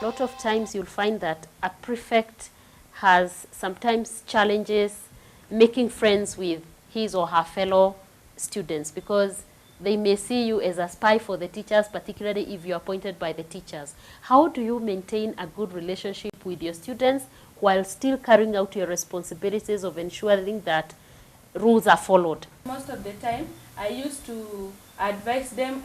A lot of times you'll find that a prefect has sometimes challenges making friends with his or her fellow students because they may see you as a spy for the teachers, particularly if you're appointed by the teachers. How do you maintain a good relationship with your students while still carrying out your responsibilities of ensuring that rules are followed? Most of the time, I used to advise them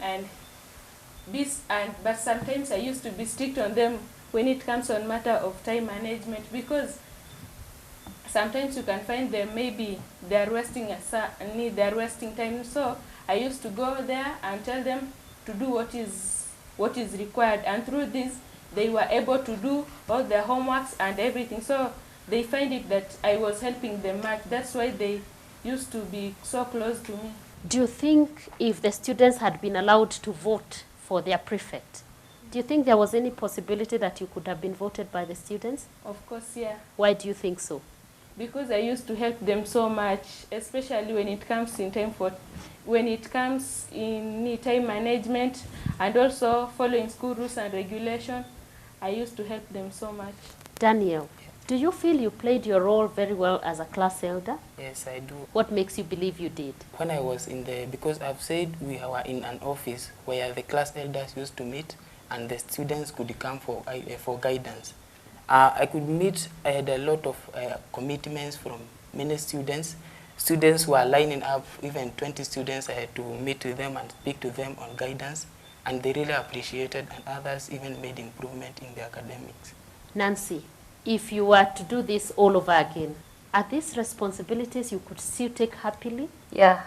but sometimes I used to be strict on them when it comes on matter of time management, because sometimes you can find them maybe they're wasting time. So I used to go there and tell them to do what is required, and through this they were able to do all their homeworks and everything. So they find it that I was helping them much. That's why they used to be so close to me. Do you think if the students had been allowed to vote for their prefect, do you think there was any possibility that you could have been voted by the students? Of course, yeah. Why do you think so? Because I used to help them so much, especially when it comes in time management and also following school rules and regulation. I used to help them so much. Daniel, do you feel you played your role very well as a class elder? Yes, I do. What makes you believe you did? When I was because I've said we were in an office where the class elders used to meet and the students could come for guidance. I could meet, I had a lot of commitments from many students. Students were lining up, even 20 students, I had to meet with them and speak to them on guidance, and they really appreciated, and others even made improvement in their academics. Nancy, if you were to do this all over again, are these responsibilities you could still take happily? Yeah.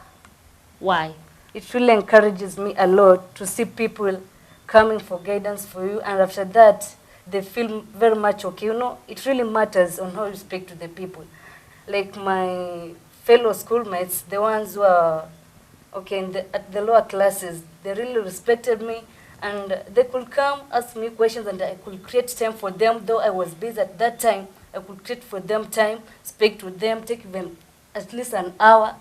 Why? It really encourages me a lot to see people coming for guidance for you, and after that, they feel very much okay. You know, it really matters on how you speak to the people. Like my fellow schoolmates, the ones who are okay at the lower classes, they really respected me, and they could come ask me questions, and I could create time for them. Though I was busy at that time, I could create for them time, speak to them, take them at least an hour.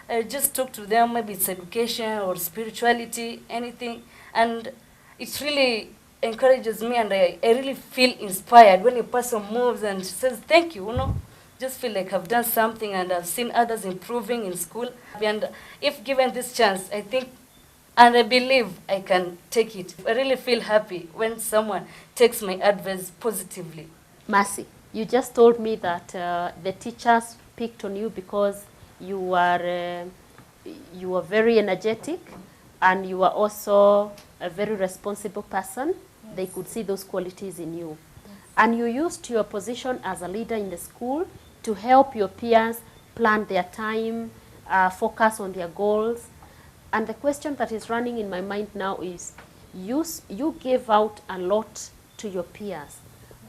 I just talk to them, maybe it's education or spirituality, anything, and it really encourages me, and I really feel inspired when a person moves and says thank you, you know. Just feel like I've done something and I've seen others improving in school. And if given this chance, I think and I believe I can take it. I really feel happy when someone takes my advice positively. Mercy, you just told me that the teachers picked on you because you were very energetic and you were also a very responsible person. Yes. They could see those qualities in you. Yes. And you used your position as a leader in the school to help your peers plan their time, focus on their goals. And the question that is running in my mind now is, you gave out a lot to your peers.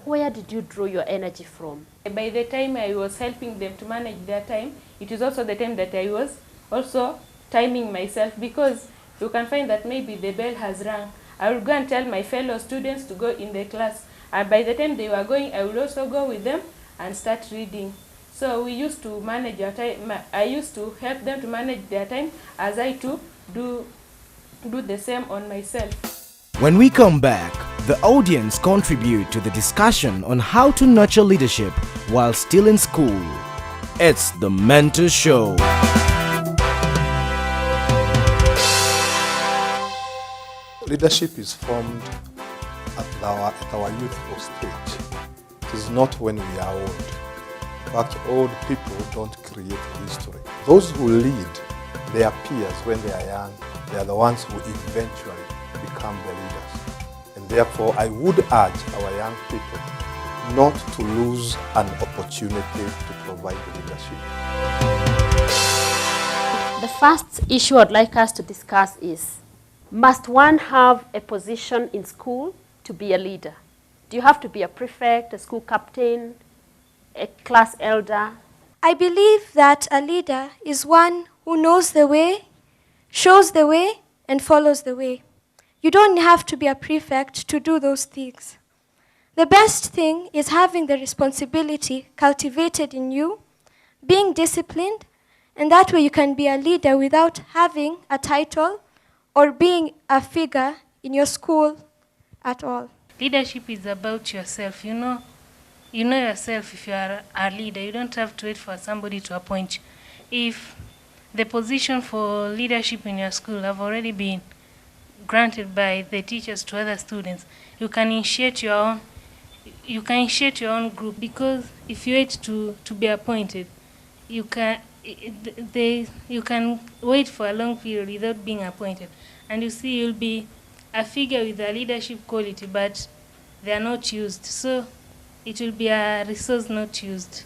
Where did you draw your energy from? By the time I was helping them to manage their time, it is also the time that I was also timing myself, because you can find that maybe the bell has rung. I will go and tell my fellow students to go in the class. And by the time they were going, I will also go with them and start reading. So we used to manage our time. I used to help them to manage their time as I too do the same on myself. When we come back, the audience contribute to the discussion on how to nurture leadership while still in school. It's the Mentor Show. Leadership is formed at our youthful stage. It is not when we are old. In fact, old people don't create history. Those who lead their peers when they are young, they are the ones who eventually become the leaders. And therefore, I would urge our young people not to lose an opportunity to provide leadership. The first issue I'd like us to discuss is, must one have a position in school to be a leader? Do you have to be a prefect, a school captain, a class elder? I believe that a leader is one who knows the way, shows the way, and follows the way. You don't have to be a prefect to do those things. The best thing is having the responsibility cultivated in you, being disciplined, and that way you can be a leader without having a title or being a figure in your school at all. Leadership is about yourself. You know yourself. If you are a leader, you don't have to wait for somebody to appoint you. If the position for leadership in your school have already been granted by the teachers to other students, you can initiate your own group, because if you wait to be appointed, you can wait for a long period without being appointed, and you see you'll be a figure with a leadership quality, but they are not used. So it will be a resource not used.